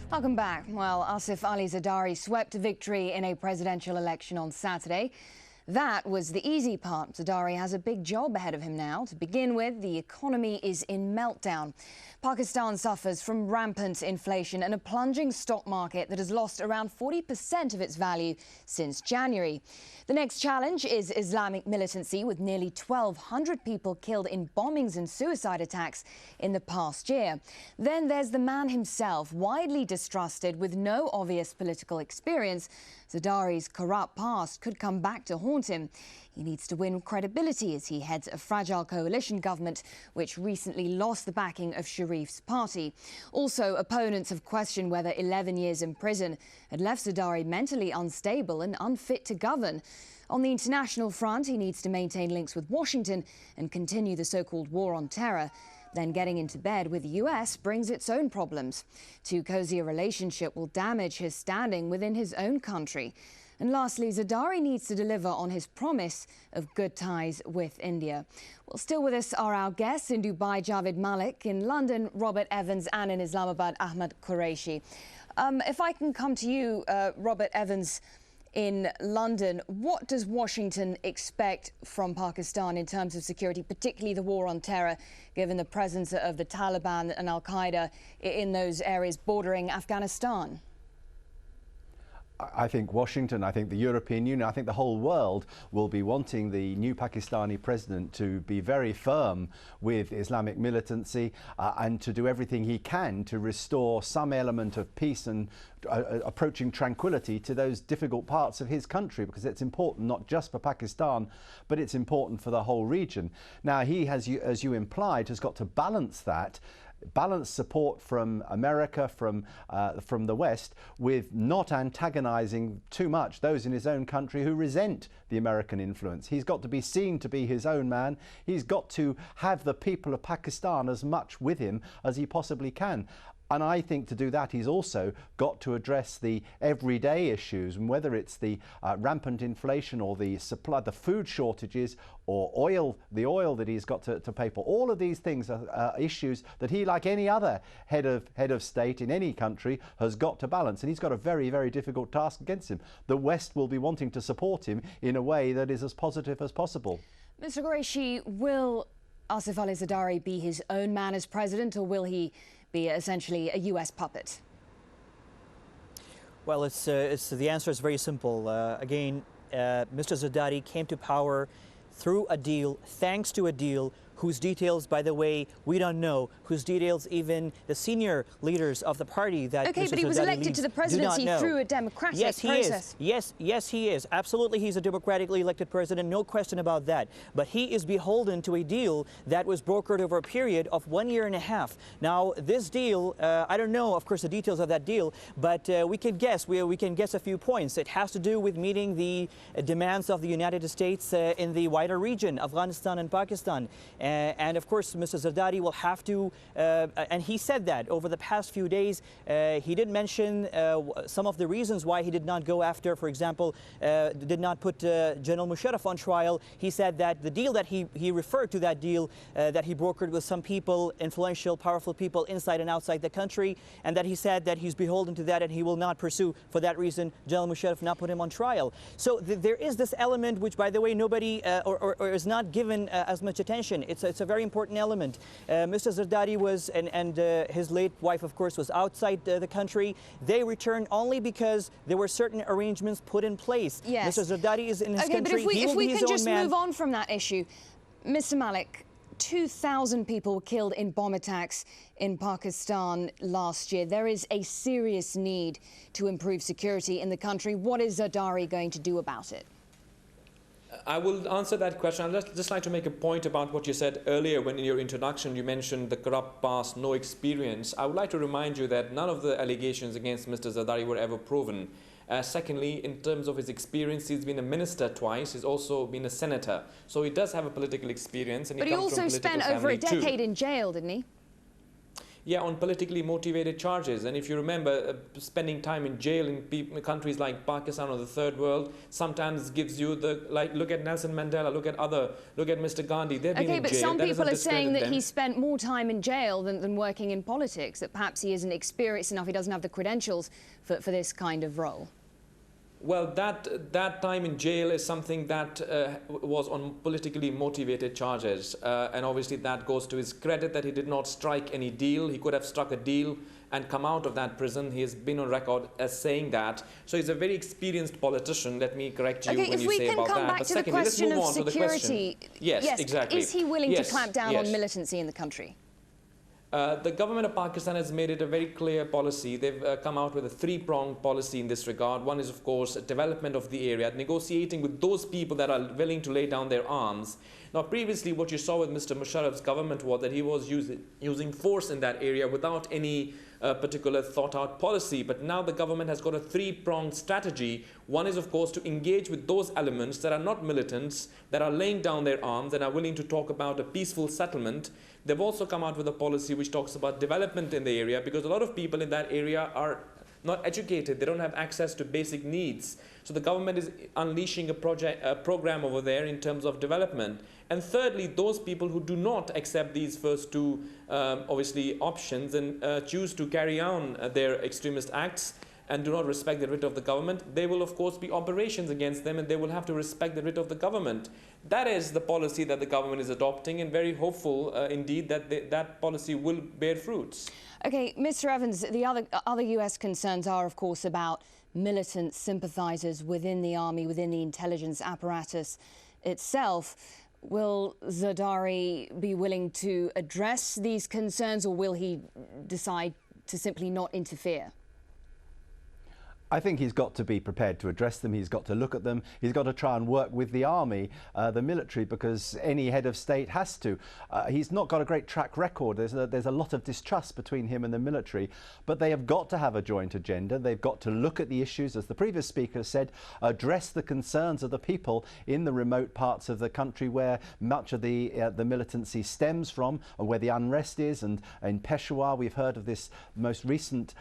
Welcome back. Well, Asif Ali Zardari swept a victory in a presidential election on Saturday. That was the easy part. Zardari has a big job ahead of him now. To begin with, the economy is in meltdown. Pakistan suffers from rampant inflation and a plunging stock market that has lost around 40% of its value since January. The next challenge is Islamic militancy, with nearly 1,200 people killed in bombings and suicide attacks in the past year. Then there's the man himself, widely distrusted with no obvious political experience. Zardari's corrupt past could come back to haunt him. He needs to win credibility as he heads a fragile coalition government which recently lost the backing of Sharif's party. Also, opponents have questioned whether 11 years in prison had left Zardari mentally unstable and unfit to govern. On the international front, he needs to maintain links with Washington and continue the so-called war on terror. Then getting into bed with the US brings its own problems. Too cozy a relationship will damage his standing within his own country. And lastly, Zardari needs to deliver on his promise of good ties with India. Well, still with us are our guests in Dubai, Javed Malik, in London, Robert Evans, and in Islamabad, Ahmed Qureshi. If I can come to you, Robert Evans, in London, what does Washington expect from Pakistan in terms of security, particularly the war on terror, given the presence of the Taliban and Al-Qaeda in those areas bordering Afghanistan? I think Washington, I think the European Union, I think the whole world will be wanting the new Pakistani president to be very firm with Islamic militancy and to do everything he can to restore some element of peace and approaching tranquility to those difficult parts of his country, because it's important not just for Pakistan, but it's important for the whole region. Now, he has, as you implied, has got to balance that. Balance support from America, from the West, with not antagonizing too much those in his own country who resent the American influence. He's got to be seen to be his own man. He's got to have the people of Pakistan as much with him as he possibly can. And I think to do that, he's also got to address the everyday issues, and whether it's the rampant inflation or the supply, the food shortages, or the oil that he's got to pay for. All of these things are issues that he, like any other head of state in any country, has got to balance. And he's got a very, very difficult task against him. The West will be wanting to support him in a way that is as positive as possible. Mr. Qureshi, will Asif Ali Zardari be his own man as president, or will he be essentially a US puppet? Well, the answer is very simple. Again, Mr. Zardari came to power through a deal, thanks to a deal whose details, by the way, we don't know, whose details even the senior leaders of the party that Okay, Mr. but he was Zardari elected to the presidency through a democratic process. Yes, he is. Absolutely, he's a democratically elected president, no question about that. But he is beholden to a deal that was brokered over a period of 1.5 years. Now, this deal, I don't know, of course, the details of that deal, but we can guess. We can guess a few points. It has to do with meeting the demands of the United States in the wider region, Afghanistan and Pakistan. And of course, Mr. Zardari will have to, and he said that over the past few days. He did mention some of the reasons why he did not go after, for example, did not put General Musharraf on trial. He said that the deal that he referred to, that deal that he brokered with some people, influential, powerful people inside and outside the country, and that he said that he's beholden to that and he will not pursue, for that reason, General Musharraf not put him on trial. So there is this element which, by the way, nobody or is not given as much attention. It's a very important element. Mr. Zardari was, and his late wife, of course, was outside the country. They returned only because there were certain arrangements put in place. Yes. Mr. Zardari is in his country. But if we can just move on from that issue, Mr. Malik, 2,000 people were killed in bomb attacks in Pakistan last year. There is a serious need to improve security in the country. What is Zardari going to do about it? I will answer that question. I'd just like to make a point about what you said earlier when in your introduction you mentioned the corrupt past, no experience. I would like to remind you that none of the allegations against Mr. Zardari were ever proven. Secondly, in terms of his experience, he's been a minister twice. He's also been a senator. So he does have a political experience. And but he also spent over a decade in jail, didn't he? Yeah, on politically motivated charges. And if you remember, spending time in jail in countries like Pakistan or the third world sometimes gives you the, like, look at Nelson Mandela, look at Mr. Gandhi, they've been in jail. Okay, but some people are saying that he spent more time in jail than working in politics, that perhaps he isn't experienced enough, he doesn't have the credentials for this kind of role. Well, that time in jail is something that was on politically motivated charges, and obviously that goes to his credit that he did not strike any deal. He could have struck a deal and come out of that prison. He has been on record as saying that. So he's a very experienced politician. Let me correct you when you say about that. Okay, if we can come back to the question of security. Yes, exactly. Is he willing to clamp down on militancy in the country? The government of Pakistan has made it a very clear policy. They've come out with a three-pronged policy in this regard. One is, of course, development of the area, negotiating with those people that are willing to lay down their arms. Now, previously, what you saw with Mr. Musharraf's government was that he was using force in that area without any particular thought-out policy. But now the government has got a three-pronged strategy. One is, of course, to engage with those elements that are not militants, that are laying down their arms and are willing to talk about a peaceful settlement. They've also come out with a policy which talks about development in the area, because a lot of people in that area are not educated. They don't have access to basic needs. So the government is unleashing a program over there in terms of development. And thirdly, those people who do not accept these first two, obviously, options and choose to carry on their extremist acts and do not respect the writ of the government, there will, of course, be operations against them, and they will have to respect the writ of the government. That is the policy that the government is adopting, and very hopeful indeed that that policy will bear fruits. Okay, Mr. Evans, the other US concerns are, of course, about militant sympathizers within the army, within the intelligence apparatus itself. Will Zardari be willing to address these concerns, or will he decide to simply not interfere? I think he's got to be prepared to address them. He's got to look at them. He's got to try and work with the army, the military, because any head of state has to. He's not got a great track record. There's a lot of distrust between him and the military, but they have got to have a joint agenda. They've got to look at the issues, as the previous speaker said, address the concerns of the people in the remote parts of the country where much of the militancy stems from, and where the unrest is. And in Peshawar, we've heard of this most recent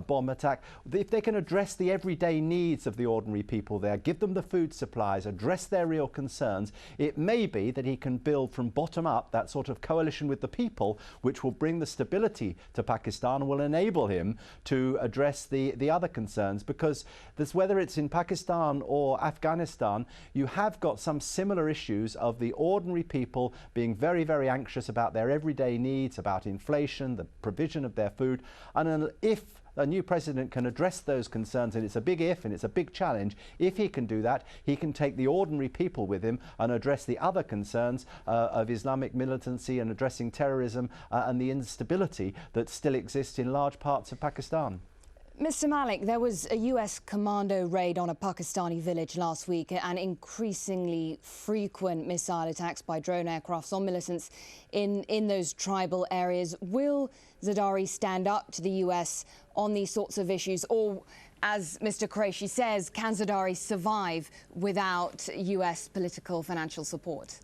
bomb attack. If they can address the everyday needs of the ordinary people there, give them the food supplies, address their real concerns, it may be that he can build from bottom up that sort of coalition with the people which will bring the stability to Pakistan and will enable him to address the other concerns, because whether it's in Pakistan or Afghanistan, you have got some similar issues of the ordinary people being very, very anxious about their everyday needs, about inflation, the provision of their food, and if a new president can address those concerns, and it's a big if and it's a big challenge, if he can do that, he can take the ordinary people with him and address the other concerns of Islamic militancy and addressing terrorism and the instability that still exists in large parts of Pakistan. Mr. Malik, there was a US commando raid on a Pakistani village last week, and increasingly frequent missile attacks by drone aircrafts on militants in those tribal areas. Will Zardari stand up to the US on these sorts of issues, or, as Mr. Qureshi says, can Zardari survive without US political financial support?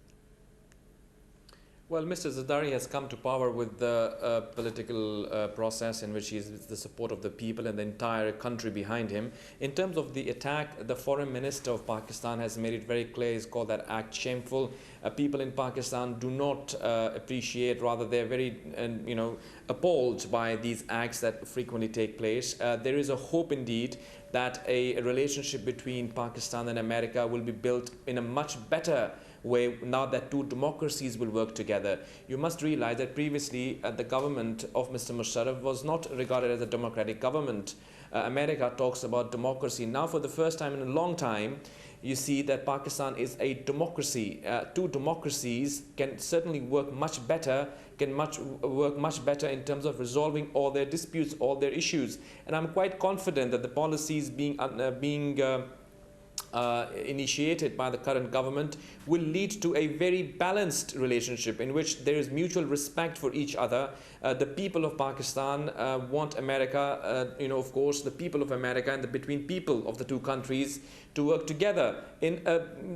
Well, Mr. Zardari has come to power with the political process in which he is the support of the people and the entire country behind him. In terms of the attack, the foreign minister of Pakistan has made it very clear. He's called that act shameful. People in Pakistan do not appreciate, rather they're very, appalled by these acts that frequently take place. There is a hope indeed that a relationship between Pakistan and America will be built in a much better way now that two democracies will work together. You must realize that previously the government of Mr. Musharraf was not regarded as a democratic government. America talks about democracy. Now, for the first time in a long time, you see that Pakistan is a democracy. Two democracies can certainly work much better, work much better in terms of resolving all their disputes, all their issues. And I'm quite confident that the policies being initiated by the current government will lead to a very balanced relationship in which there is mutual respect for each other. The people of Pakistan want America, of course, the people of America and the between people of the two countries to work together.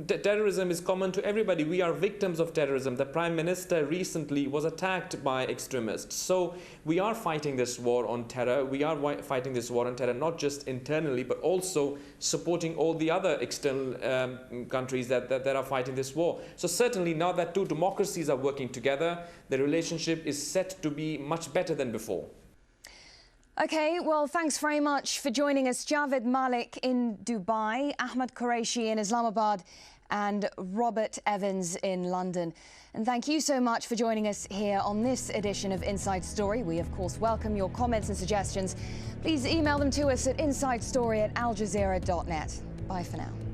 Terrorism is common to everybody. We are victims of terrorism. The Prime Minister recently was attacked by extremists. So we are fighting this war on terror. We are fighting this war on terror not just internally, but also supporting all the other external countries that are fighting this war. So certainly now that two democracies are working together, the relationship is set to be much better than before. OK, well, thanks very much for joining us. Javed Malik in Dubai, Ahmed Qureshi in Islamabad and Robert Evans in London. And thank you so much for joining us here on this edition of Inside Story. We, of course, welcome your comments and suggestions. Please email them to us at insidestory@aljazeera.net. Bye for now.